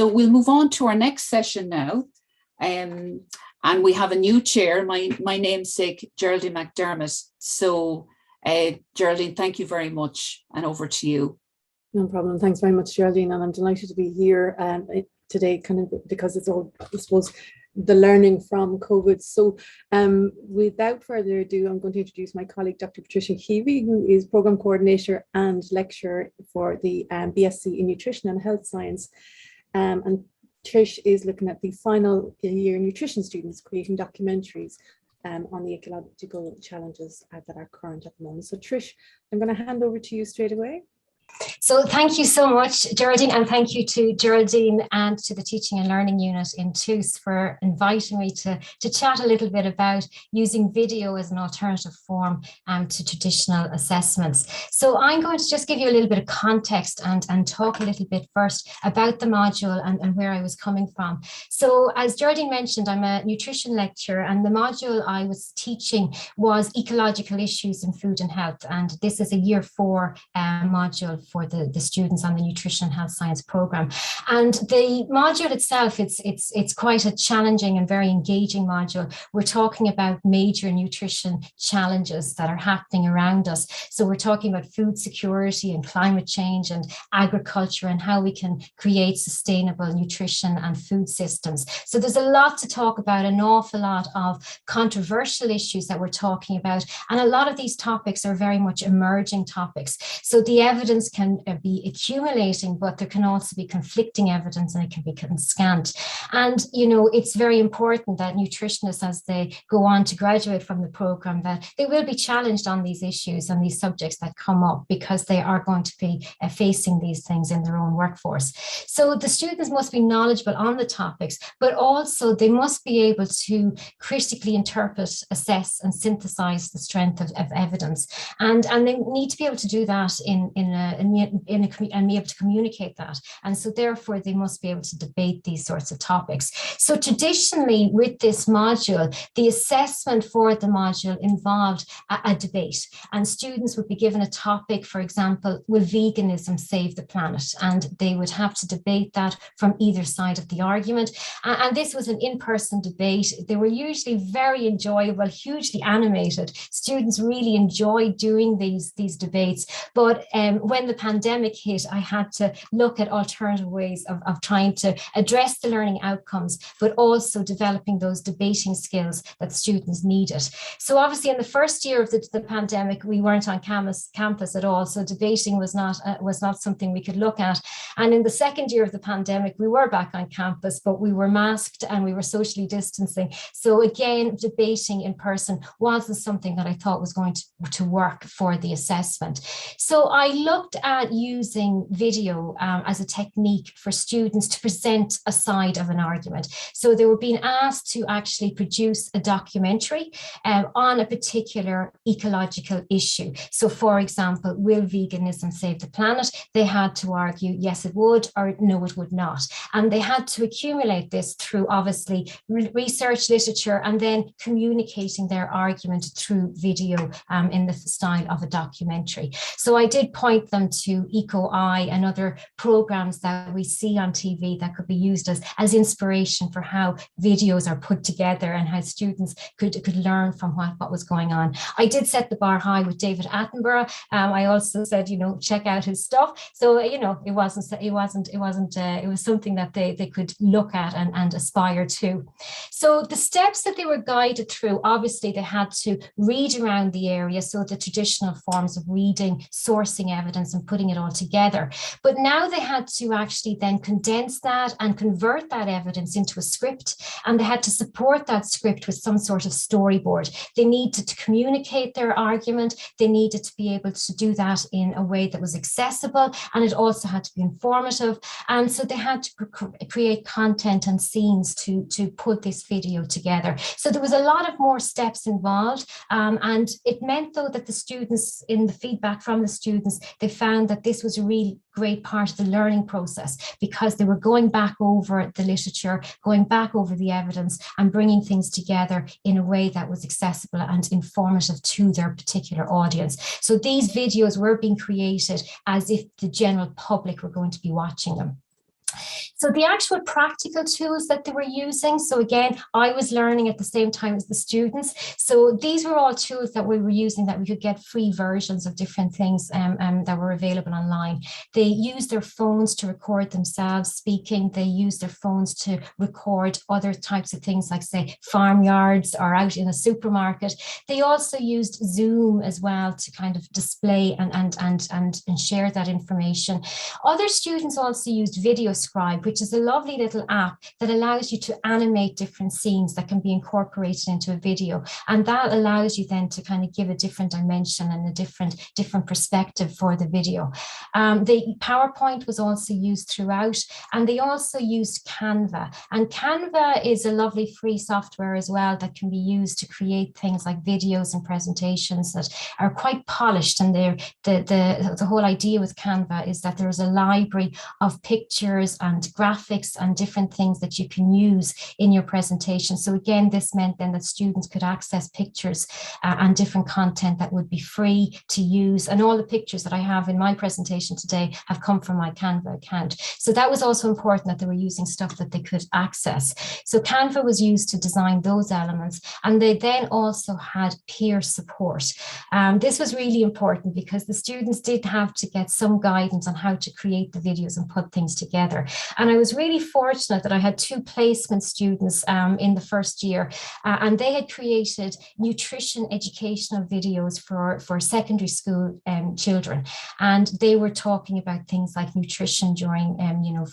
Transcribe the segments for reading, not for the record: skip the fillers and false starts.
So we'll move on to our next session now. And we have a new chair, my namesake, Geraldine McDermott. So Geraldine, thank you very much, and over to you. No problem. Thanks very much, Geraldine, and I'm delighted to be here today, kind of because it's all, I suppose, the learning from COVID. So without further ado, I'm going to introduce my colleague, Dr. Patricia Keavy, who is Programme Coordinator and Lecturer for the BSc in Nutrition and Health Science. And Trish is looking at the final year nutrition students creating documentaries on the ecological challenges that are current at the moment. So Trish, I'm going to hand over to you straight away. So thank you so much, Geraldine, and thank you to Geraldine and to the Teaching and Learning Unit in TUS for inviting me to chat a little bit about using video as an alternative form to traditional assessments. So I'm going to just give you a little bit of context and talk a little bit first about the module and where I was coming from. So as Geraldine mentioned, I'm a nutrition lecturer, and the module I was teaching was ecological issues in food and health, and this is a year 4 module for the students on the Nutrition and Health Science programme. And the module itself, it's quite a challenging and very engaging module. We're talking about major nutrition challenges that are happening around us. So we're talking about food security and climate change and agriculture and how we can create sustainable nutrition and food systems. So there's a lot to talk about, an awful lot of controversial issues that we're talking about. And a lot of these topics are very much emerging topics. So the evidence can be accumulating, but there can also be conflicting evidence, and it can be scant. And, you know, it's very important that nutritionists, as they go on to graduate from the program, that they will be challenged on these issues and these subjects that come up, because they are going to be facing these things in their own workforce. So the students must be knowledgeable on the topics, but also they must be able to critically interpret, assess, and synthesize the strength of evidence. And they need to be able to do that and be able to communicate that. And so therefore they must be able to debate these sorts of topics. So traditionally with this module, the assessment for the module involved a debate, and students would be given a topic. For example, will veganism save the planet? And they would have to debate that from either side of the argument. And this was an in-person debate. They were usually very enjoyable, hugely animated. Students really enjoyed doing these debates. But when the pandemic hit, I had to look at alternative ways of trying to address the learning outcomes, but also developing those debating skills that students needed. So obviously in the first year of the pandemic, we weren't on campus at all. So debating was not something we could look at. And in the second year of the pandemic, we were back on campus, but we were masked and we were socially distancing. So again, debating in person wasn't something that I thought was going to work for the assessment. So I looked at using video as a technique for students to present a side of an argument. So they were being asked to actually produce a documentary on a particular ecological issue. So for example, will veganism save the planet? They had to argue, yes, it would, or no, it would not. And they had to accumulate this through obviously research, literature, and then communicating their argument through video in the style of a documentary. So I did point them to EcoEye and other programs that we see on TV that could be used as inspiration for how videos are put together and how students could learn from what was going on. I did set the bar high with David Attenborough. I also said, you know, check out his stuff. So, you know, it was something that they could look at and aspire to. So the steps that they were guided through, obviously they had to read around the area. So the traditional forms of reading, sourcing evidence and putting it all together. But now they had to actually then condense that and convert that evidence into a script, and they had to support that script with some sort of storyboard. They needed to communicate their argument. They needed to be able to do that in a way that was accessible, and it also had to be informative. And so they had to create content and scenes to put this video together. So there was a lot of more steps involved, and it meant though that the students, in the feedback from the students, they found that this was a really great part of the learning process, because they were going back over the literature, going back over the evidence and bringing things together in a way that was accessible and informative to their particular audience. So these videos were being created as if the general public were going to be watching them. So the actual practical tools that they were using, so again, I was learning at the same time as the students. So these were all tools that we were using that we could get free versions of different things that were available online. They used their phones to record themselves speaking. They used their phones to record other types of things like, say, farmyards or out in a supermarket. They also used Zoom as well to kind of display and share that information. Other students also used VideoScribe, which is a lovely little app that allows you to animate different scenes that can be incorporated into a video. And that allows you then to kind of give a different dimension and a different perspective for the video. The PowerPoint was also used throughout, and they also used Canva. And Canva is a lovely free software as well that can be used to create things like videos and presentations that are quite polished. And the whole idea with Canva is that there's a library of pictures and graphics and different things that you can use in your presentation. So again, this meant then that students could access pictures and different content that would be free to use. And all the pictures that I have in my presentation today have come from my Canva account. So that was also important, that they were using stuff that they could access. So Canva was used to design those elements. And they then also had peer support. This was really important because the students did have to get some guidance on how to create the videos and put things together. And I was really fortunate that I had 2 placement students in the first year, and they had created nutrition educational videos for secondary school children. And they were talking about things like nutrition during,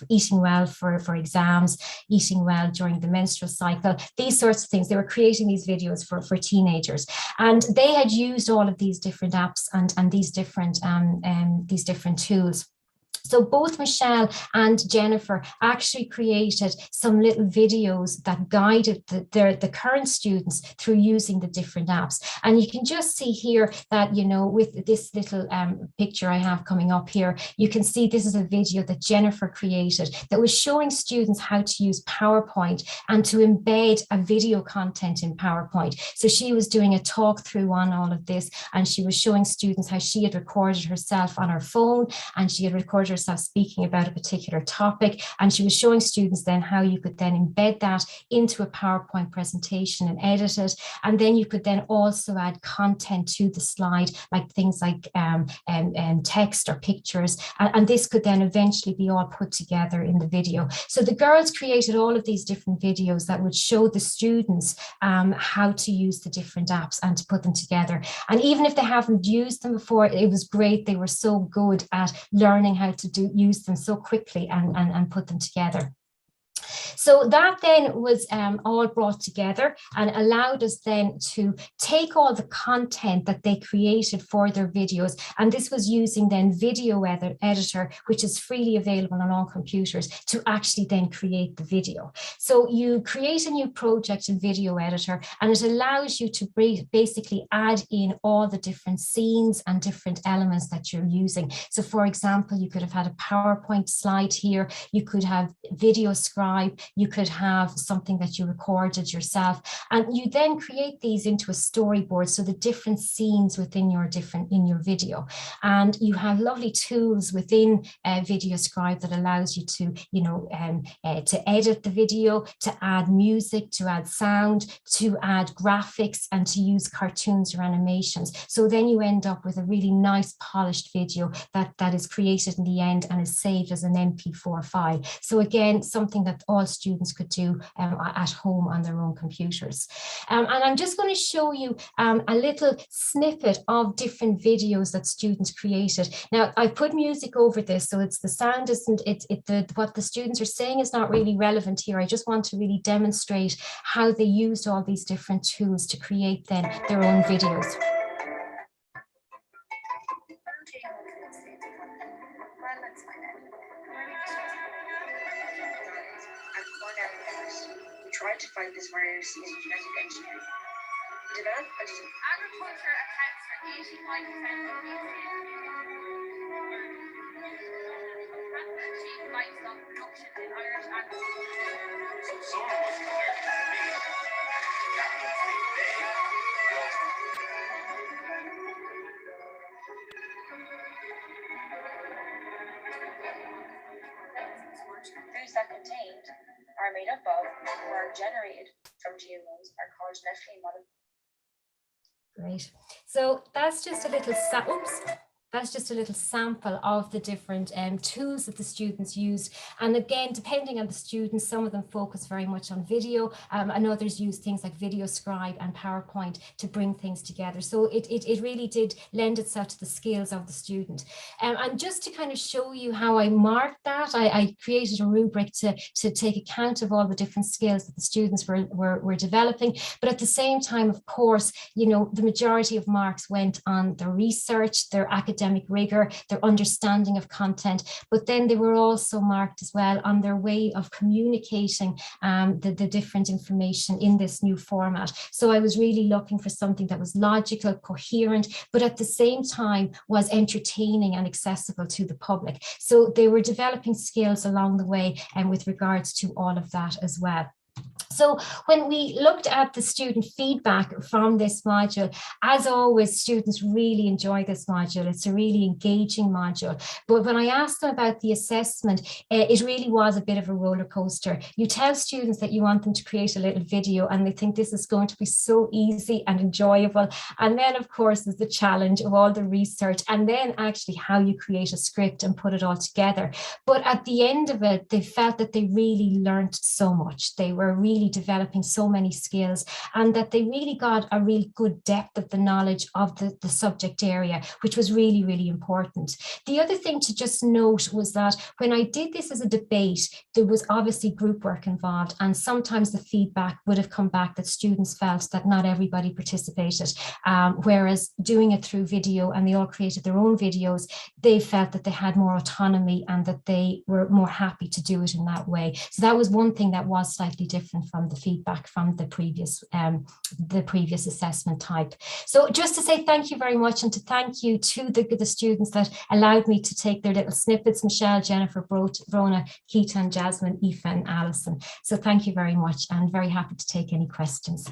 eating well for exams, eating well during the menstrual cycle, these sorts of things. They were creating these videos for teenagers. And they had used all of these different apps and these different tools. So both Michelle and Jennifer actually created some little videos that guided the current students through using the different apps. And you can just see here that, with this little picture I have coming up here, you can see this is a video that Jennifer created that was showing students how to use PowerPoint and to embed a video content in PowerPoint. So she was doing a talk through on all of this, and she was showing students how she had recorded herself on her phone, and she had recorded herself speaking about a particular topic, and she was showing students then how you could then embed that into a PowerPoint presentation and edit it, and then you could then also add content to the slide, like things like text or pictures, and this could then eventually be all put together in the video. So the girls created all of these different videos that would show the students how to use the different apps and to put them together. And even if they haven't used them before, it was great. They were so good at learning how to use them so quickly and put them together. So that then was all brought together and allowed us then to take all the content that they created for their videos. And this was using then Video Editor, which is freely available on all computers, to actually then create the video. So you create a new project in Video Editor, and it allows you to basically add in all the different scenes and different elements that you're using. So for example, you could have had a PowerPoint slide here, you could have VideoScribe, you could have something that you recorded yourself, and you then create these into a storyboard, so the different scenes within your video. And you have lovely tools within VideoScribe that allows you to to edit the video, to add music, to add sound, to add graphics, and to use cartoons or animations. So then you end up with a really nice polished video that is created in the end and is saved as an MP4 file. So again, something that all students could do at home on their own computers. And I'm just going to show you a little snippet of different videos that students created. Now, I've put music over this, so it's the sound isn't, what the students are saying is not really relevant here. I just want to really demonstrate how they used all these different tools to create then their own videos. We tried to fight this virus using genetic engineering. We developed a agriculture accounts for 85% of the achieve livestock production in Irish agriculture. So someone was declared to be that means they 30 seconds made up of were generated from GMOs are called genetically modified. Great. So that's just a little that's just a little sample of the different tools that the students use. And again, depending on the students, some of them focus very much on video, and others use things like Video Scribe and PowerPoint to bring things together. So it really did lend itself to the skills of the student. And just to kind of show you how I marked that, I created a rubric to take account of all the different skills that the students were developing. But at the same time, of course, you know, the majority of marks went on their research, their academic rigor, their understanding of content, but then they were also marked as well on their way of communicating the different information in this new format. So I was really looking for something that was logical, coherent, but at the same time was entertaining and accessible to the public. So they were developing skills along the way and with regards to all of that as well. So when we looked at the student feedback from this module, as always, students really enjoy this module. It's a really engaging module. But when I asked them about the assessment, it really was a bit of a roller coaster. You tell students that you want them to create a little video and they think this is going to be so easy and enjoyable. And then, of course, there's the challenge of all the research and then actually how you create a script and put it all together. But at the end of it, they felt that they really learned so much. They were really developing so many skills and that they really got a real good depth of the knowledge of the subject area, which was really, really important. The other thing to just note was that when I did this as a debate, there was obviously group work involved, and sometimes the feedback would have come back that students felt that not everybody participated, whereas doing it through video and they all created their own videos, they felt that they had more autonomy and that they were more happy to do it in that way. So that was one thing that was slightly different from the feedback from the previous assessment type. So just to say thank you very much and to thank you to the students that allowed me to take their little snippets, Michelle, Jennifer, Brona, Keaton, Jasmine, Aoife and Alison. So thank you very much and very happy to take any questions.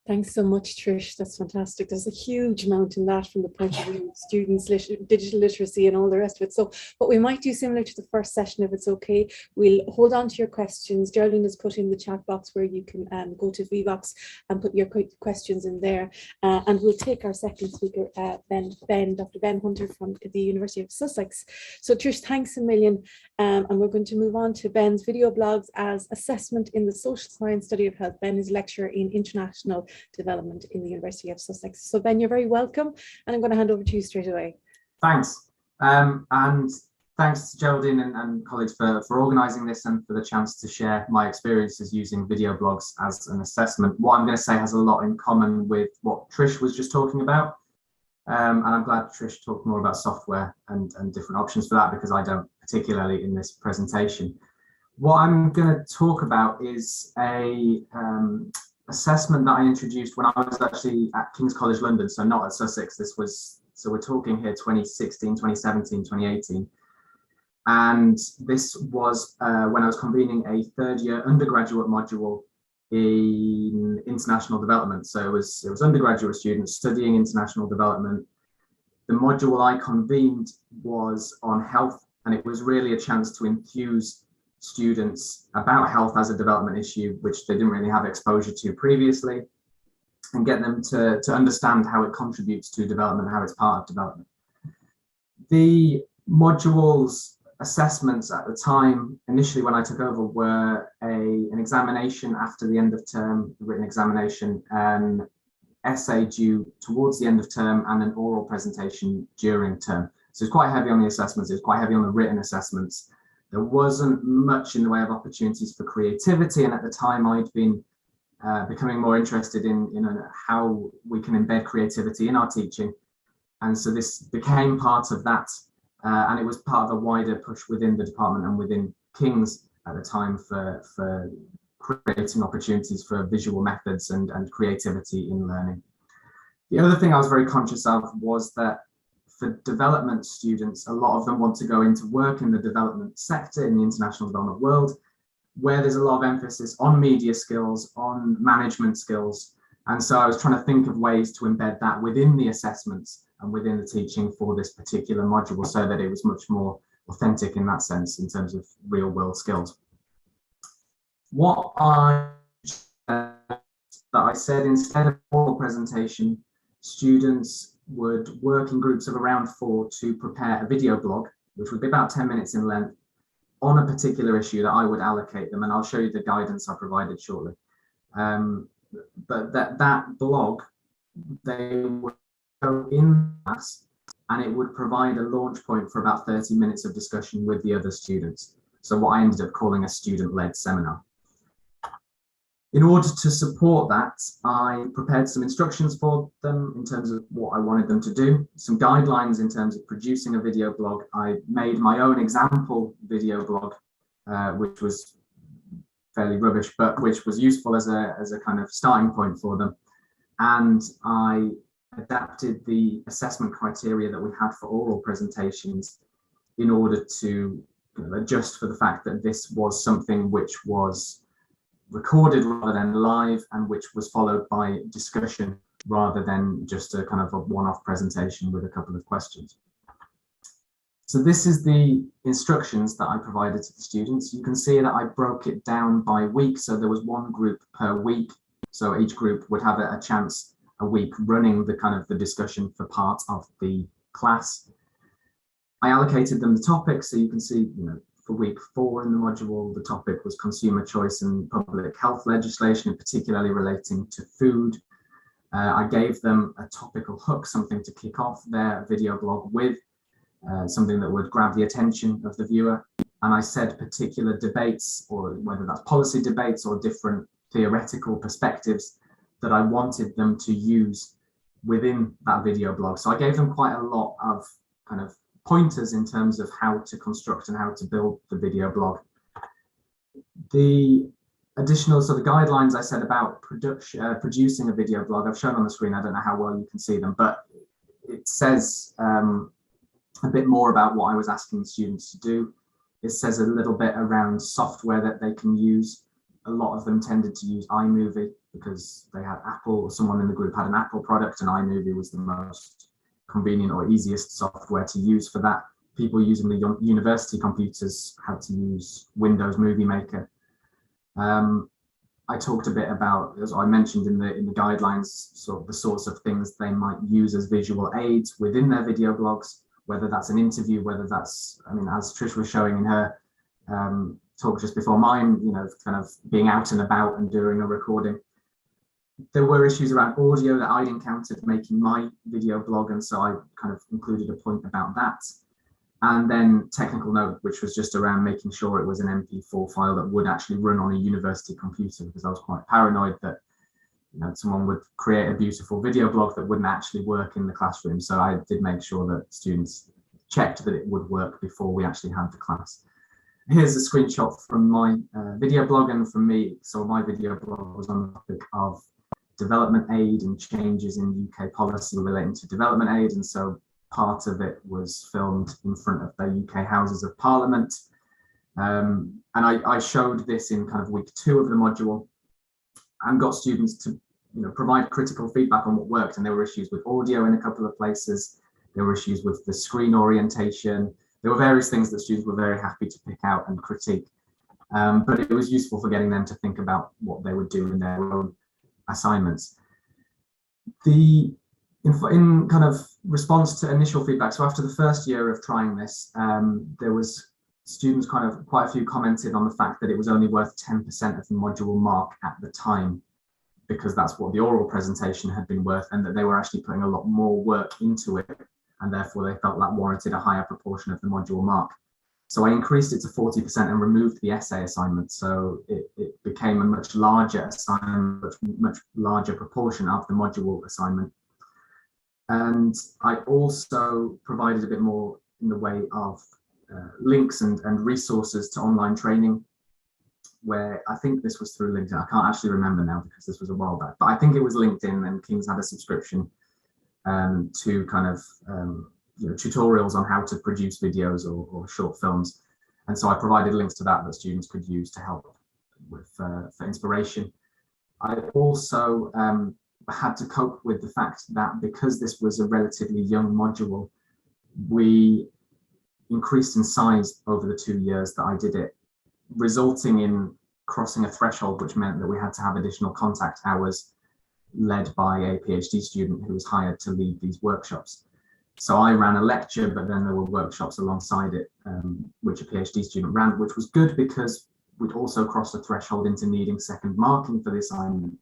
Thanks so much, Trish. That's fantastic. There's a huge amount in that from the point of view of students, digital literacy and all the rest of it. So what we might do, similar to the first session, if it's okay, we'll hold on to your questions. Geraldine has put in the chat box where you can go to VBox and put your questions in there. And we'll take our second speaker, Dr. Ben Hunter from the University of Sussex. So Trish, thanks a million. And we're going to move on to Ben's video blogs as assessment in the social science study of health. Ben is lecturer in international development in the University of Sussex. So Ben, you're very welcome, and I'm going to hand over to you straight away. Thanks, and thanks to Geraldine and colleagues for organising this and for the chance to share my experiences using video blogs as an assessment. What I'm going to say has a lot in common with what Trish was just talking about, and I'm glad Trish talked more about software and different options for that, because I don't particularly in this presentation. What I'm going to talk about is a assessment that I introduced when I was actually at King's College London, so not at Sussex. So we're talking here 2016, 2017, 2018. And this was when I was convening a third year undergraduate module in international development. So it was undergraduate students studying international development. The module I convened was on health, and it was really a chance to enthuse students about health as a development issue, which they didn't really have exposure to previously, and get them to understand how it contributes to development, how it's part of development. The module's assessments at the time, initially when I took over, were an examination after the end of term, a written examination, an essay due towards the end of term, and an oral presentation during term. So it's quite heavy on the assessments, it's quite heavy on the written assessments. There wasn't much in the way of opportunities for creativity, and at the time I'd been becoming more interested in how we can embed creativity in our teaching, and so this became part of that, and it was part of a wider push within the department and within King's at the time for creating opportunities for visual methods and creativity in learning. The other thing I was very conscious of was that for development students, a lot of them want to go into work in the development sector, in the international development world, where there's a lot of emphasis on media skills, on management skills. And so I was trying to think of ways to embed that within the assessments and within the teaching for this particular module, so that it was much more authentic in that sense, in terms of real world skills. What that I said, instead of oral presentation, students would work in groups of around 4 to prepare a video blog, which would be about 10 minutes in length, on a particular issue that I would allocate them, and I'll show you the guidance I provided shortly. But that blog, they would go in class, and it would provide a launch point for about 30 minutes of discussion with the other students. So what I ended up calling a student-led seminar. In order to support that, I prepared some instructions for them in terms of what I wanted them to do, some guidelines in terms of producing a video blog. I made my own example video blog, which was fairly rubbish, but which was useful as a kind of starting point for them. And I adapted the assessment criteria that we had for oral presentations in order to adjust for the fact that this was something which was recorded rather than live, and which was followed by discussion rather than just a kind of a one-off presentation with a couple of questions. So this is the instructions that I provided to the students. You can see that I broke it down by week. So there was one group per week. So each group would have a chance a week running the kind of the discussion for part of the class. I allocated them the topics. So you can see, for week 4 in the module, the topic was consumer choice and public health legislation, particularly relating to food. I gave them a topical hook, something to kick off their video blog with, something that would grab the attention of the viewer. And I said particular debates, or whether that's policy debates or different theoretical perspectives, that I wanted them to use within that video blog. So I gave them quite a lot of kind of pointers in terms of how to construct and how to build the video blog. The additional, so the guidelines I said about producing a video blog, I've shown on the screen. I don't know how well you can see them, but it says a bit more about what I was asking students to do. It says a little bit around software that they can use. A lot of them tended to use iMovie because they had Apple, or someone in the group had an Apple product, and iMovie was the most convenient or easiest software to use for that. People using the university computers had to use Windows Movie Maker. I talked a bit about, as I mentioned in the guidelines, sort of the sorts of things they might use as visual aids within their video blogs, whether that's an interview, whether that's, as Trish was showing in her talk just before mine, kind of being out and about and doing a recording. There were issues around audio that I'd encountered making my video blog, and so I kind of included a point about that. And then technical note, which was just around making sure it was an MP4 file that would actually run on a university computer, because I was quite paranoid that someone would create a beautiful video blog that wouldn't actually work in the classroom. So I did make sure that students checked that it would work before we actually had the class. Here's a screenshot from my video blog and from me. So my video blog was on the topic of development aid and changes in UK policy relating to development aid. And so part of it was filmed in front of the UK Houses of Parliament. And I showed this in kind of week 2 of the module and got students to provide critical feedback on what worked. And there were issues with audio in a couple of places. There were issues with the screen orientation. There were various things that students were very happy to pick out and critique. But it was useful for getting them to think about what they would do in their own assignments. In kind of response to initial feedback, so after the first year of trying this, there was students quite a few commented on the fact that it was only worth 10% of the module mark at the time, because that's what the oral presentation had been worth, and that they were actually putting a lot more work into it, and therefore they felt that warranted a higher proportion of the module mark. So I increased it to 40% and removed the essay assignment. So it became a much larger assignment, much larger proportion of the module assignment. And I also provided a bit more in the way of links and resources to online training, where I think this was through LinkedIn. I can't actually remember now because this was a while back, but I think it was LinkedIn, and King's had a subscription to kind of tutorials on how to produce videos or short films. And so I provided links to that students could use to help with for inspiration. I also had to cope with the fact that because this was a relatively young module, we increased in size over the 2 years that I did it, resulting in crossing a threshold, which meant that we had to have additional contact hours led by a PhD student who was hired to lead these workshops. So I ran a lecture, but then there were workshops alongside it, which a PhD student ran, which was good because we'd also crossed a threshold into needing second marking for the assignment.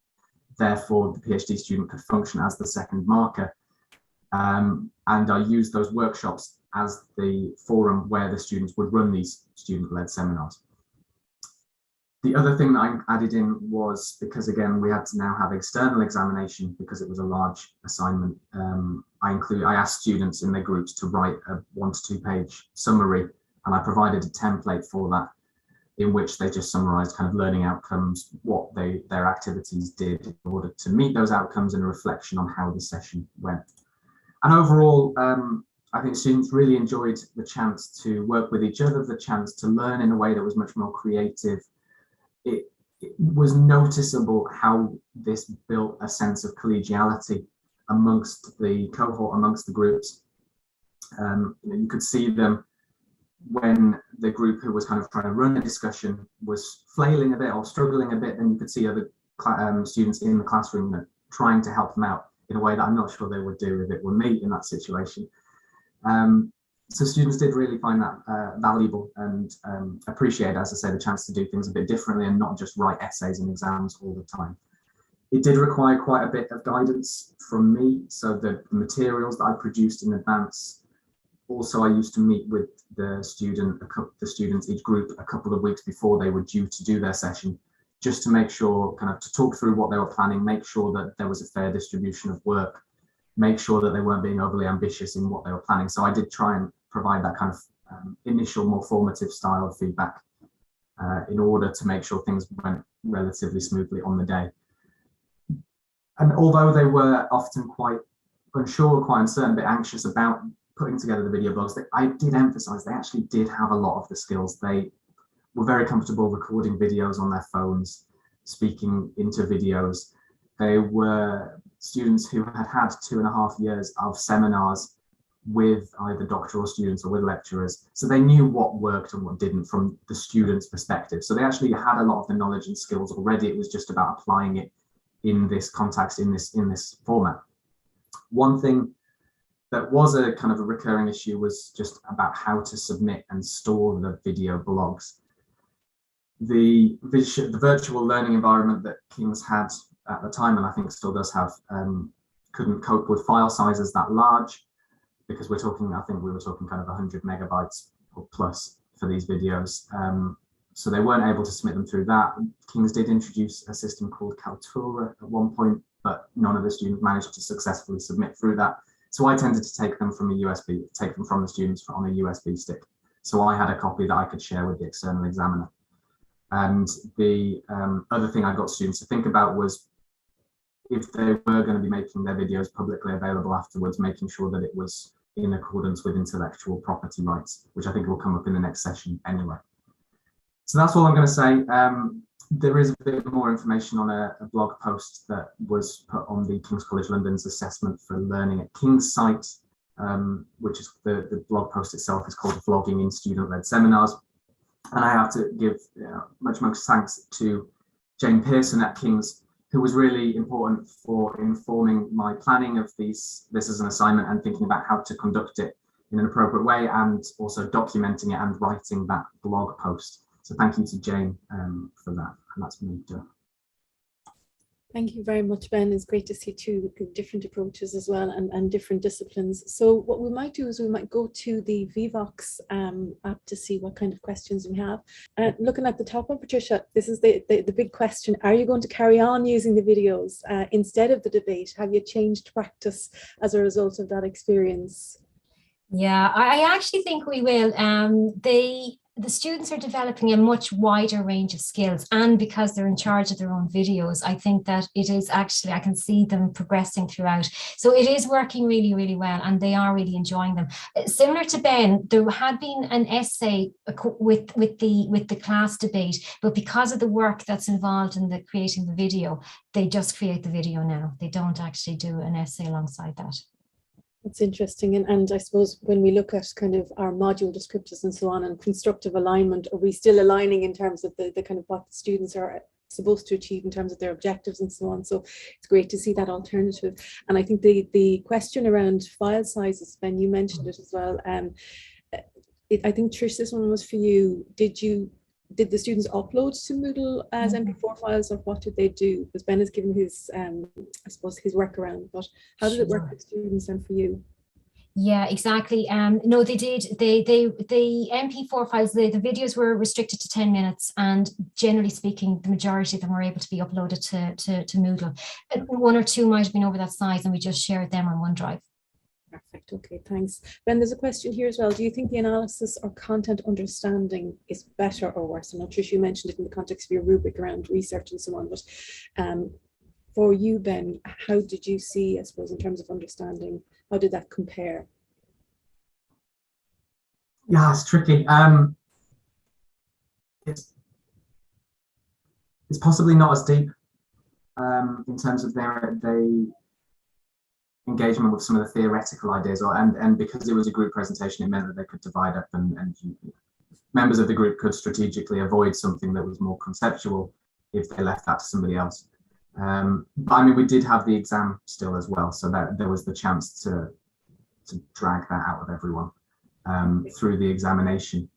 Therefore, the PhD student could function as the second marker. And I used those workshops as the forum where the students would run these student-led seminars. The other thing that I added in was, because again, we had to now have external examination because it was a large assignment. I asked students in their groups to write a 1 to 2 page summary, and I provided a template for that, in which they just summarized kind of learning outcomes, what their activities did in order to meet those outcomes, and a reflection on how the session went. And overall, I think students really enjoyed the chance to work with each other, the chance to learn in a way that was much more creative. It was noticeable how this built a sense of collegiality amongst the cohort, amongst the groups. You could see them when the group who was kind of trying to run the discussion was flailing a bit or struggling a bit, then you could see other students in the classroom trying to help them out in a way that I'm not sure they would do if it were me in that situation. So students did really find that valuable and appreciate, as I say, the chance to do things a bit differently and not just write essays and exams all the time. It did require quite a bit of guidance from me, so the materials that I produced in advance. Also, I used to meet with the students, each group, a couple of weeks before they were due to do their session, just to make sure, kind of to talk through what they were planning, make sure that there was a fair distribution of work, make sure that they weren't being overly ambitious in what they were planning. So I did try and provide that kind of initial, more formative style of feedback in order to make sure things went relatively smoothly on the day. And although they were often quite unsure, quite uncertain, a bit anxious about putting together the video blogs, I did emphasize they actually did have a lot of the skills. They were very comfortable recording videos on their phones, speaking into videos. They were students who had had 2.5 years of seminars with either doctoral students or with lecturers. So they knew what worked and what didn't from the student's perspective. So they actually had a lot of the knowledge and skills already. It was just about applying it in this context, in this format. One thing that was a kind of a recurring issue was just about how to submit and store the video blogs. The virtual learning environment that King's had at the time, and I think still does have, couldn't cope with file sizes that large, because I think we were talking kind of 100 megabytes or plus for these videos. So they weren't able to submit them through that. King's did introduce a system called Kaltura at one point, but none of the students managed to successfully submit through that. So I tended to take them from the students on a USB stick. So I had a copy that I could share with the external examiner. And the other thing I got students to think about was, if they were going to be making their videos publicly available afterwards, making sure that it was in accordance with intellectual property rights, which I think will come up in the next session anyway. So that's all I'm going to say. There is a bit more information on a blog post that was put on the King's College London's assessment for learning at King's site, which is the blog post itself is called Vlogging in Student-Led Seminars. And I have to give much thanks to Jane Pearson at King's, who was really important for informing my planning of this as an assignment and thinking about how to conduct it in an appropriate way, and also documenting it and writing that blog post. So thank you to Jane for that, and that's me done. Thank you very much, Ben. It's great to see two different approaches as well, and different disciplines. So what we might do is we might go to the Vivox app to see what kind of questions we have. Looking at the top one, Patricia, this is the big question. Are you going to carry on using the videos instead of the debate? Have you changed practice as a result of that experience? Yeah, I actually think we will. The students are developing a much wider range of skills, and because they're in charge of their own videos, I think that it is actually, I can see them progressing throughout. So it is working really, really well, and they are really enjoying them. Similar to Ben, there had been an essay with the class debate, but because of the work that's involved in the creating the video, they just create the video now. They don't actually do an essay alongside that. That's interesting. And I suppose when we look at kind of our module descriptors and so on and constructive alignment, are we still aligning in terms of the kind of what the students are supposed to achieve in terms of their objectives and so on? So it's great to see that alternative. And I think the question around file sizes, Ben, you mentioned it as well. I think, Trish, this one was for you. Did the students upload to Moodle as MP4 files, or what did they do? Because Ben has given his, I suppose, his workaround, but how did it work for students and for you? Yeah, exactly. No, they did. The MP4 files, the videos were restricted to 10 minutes, and generally speaking, the majority of them were able to be uploaded to Moodle. One or two might have been over that size, and we just shared them on OneDrive. Perfect. Okay, thanks. Ben, there's a question here as well. Do you think the analysis or content understanding is better or worse? I'm not sure if you mentioned it in the context of your rubric around research and so on, but for you, Ben, how did you see, I suppose, in terms of understanding, how did that compare? Yeah, it's tricky. It's possibly not as deep in terms of their engagement with some of the theoretical ideas, and because it was a group presentation, it meant that they could divide up and members of the group could strategically avoid something that was more conceptual if they left that to somebody else. But I mean, we did have the exam still as well, so that there was the chance to drag that out of everyone through the examination.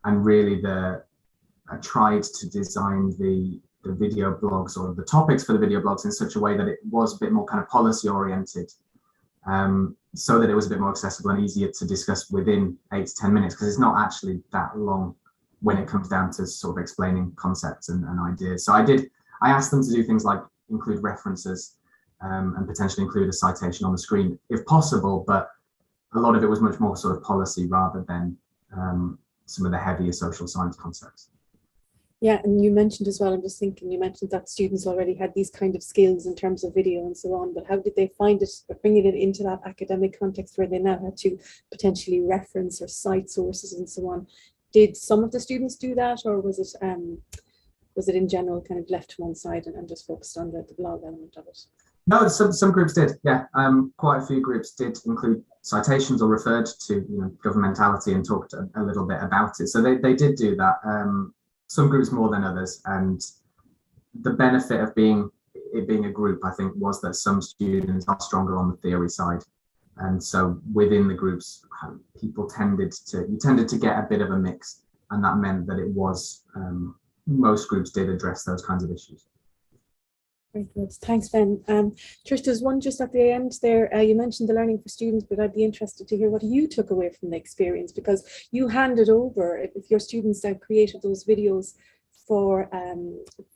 And really I tried to design the video blogs or the topics for the video blogs in such a way that it was a bit more kind of policy oriented, so that it was a bit more accessible and easier to discuss within 8 to 10 minutes, because it's not actually that long when it comes down to sort of explaining concepts and ideas. So I asked them to do things like include references and potentially include a citation on the screen if possible, but a lot of it was much more sort of policy rather than some of the heavier social science concepts. Yeah, and you mentioned as well, I'm just thinking, you mentioned that students already had these kind of skills in terms of video and so on, but how did they find it, bringing it into that academic context where they now had to potentially reference or cite sources and so on? Did some of the students do that, or was it in general kind of left to one side and just focused on the blog element of it? No, some groups did, yeah. Quite a few groups did include citations or referred to governmentality and talked a little bit about it. So they did do that. Some groups more than others, and the benefit of it being a group, I think, was that some students are stronger on the theory side, and so within the groups, people tended to get a bit of a mix, and that meant that it was most groups did address those kinds of issues. Very good. Thanks, Ben. Trish, there's one just at the end there. You mentioned the learning for students, but I'd be interested to hear what you took away from the experience, because you handed over, if your students created those videos for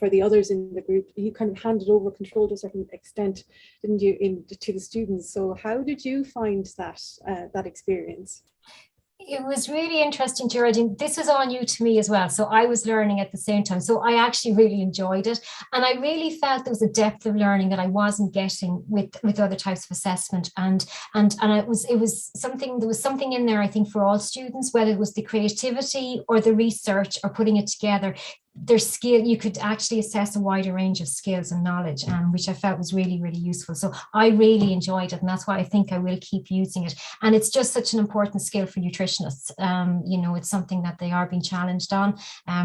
the others in the group, you kind of handed over control to a certain extent, didn't you, to the students? So how did you find that experience? It was really interesting, Geraldine. This was all new to me as well. So I was learning at the same time. So I actually really enjoyed it. And I really felt there was a depth of learning that I wasn't getting with other types of assessment. And it was something, there was something in there, I think, for all students, whether it was the creativity or the research or putting it together. Their skill, you could actually assess a wider range of skills and knowledge, which I felt was really, really useful. So I really enjoyed it, and that's why I think I will keep using it. And it's just such an important skill for nutritionists. It's something that they are being challenged on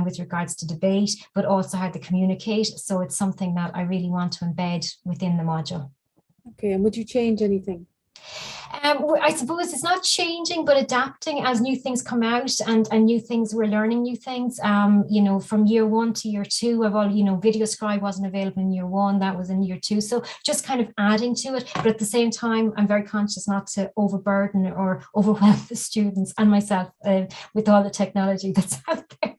with regards to debate, but also how to communicate. So it's something that I really want to embed within the module. Okay, and would you change anything? I suppose it's not changing, but adapting as new things come out and new things, we're learning new things. From year 1 to year 2, VideoScribe wasn't available in year 1, that was in year 2. So just kind of adding to it. But at the same time, I'm very conscious not to overburden or overwhelm the students and myself with all the technology that's out there.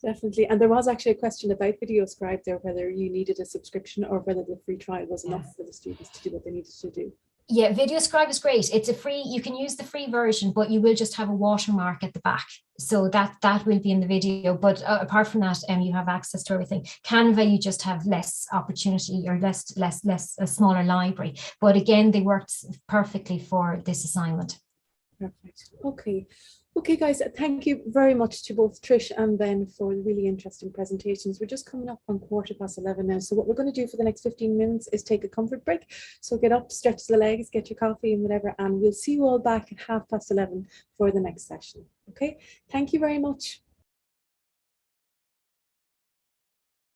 Definitely. And there was actually a question about VideoScribe there, whether you needed a subscription or whether the free trial was enough for the students to do what they needed to do. Yeah, VideoScribe is great. It's a free, you can use the free version, but you will just have a watermark at the back. So that will be in the video. But apart from that, you have access to everything. Canva, you just have less opportunity or less a smaller library. But again, they worked perfectly for this assignment. Perfect. Okay. Okay, guys, thank you very much to both Trish and Ben for really interesting presentations. We're just coming up on 11:15 now. So what we're going to do for the next 15 minutes is take a comfort break. So get up, stretch the legs, get your coffee and whatever, and we'll see you all back at 11:30 for the next session. Okay, thank you very much.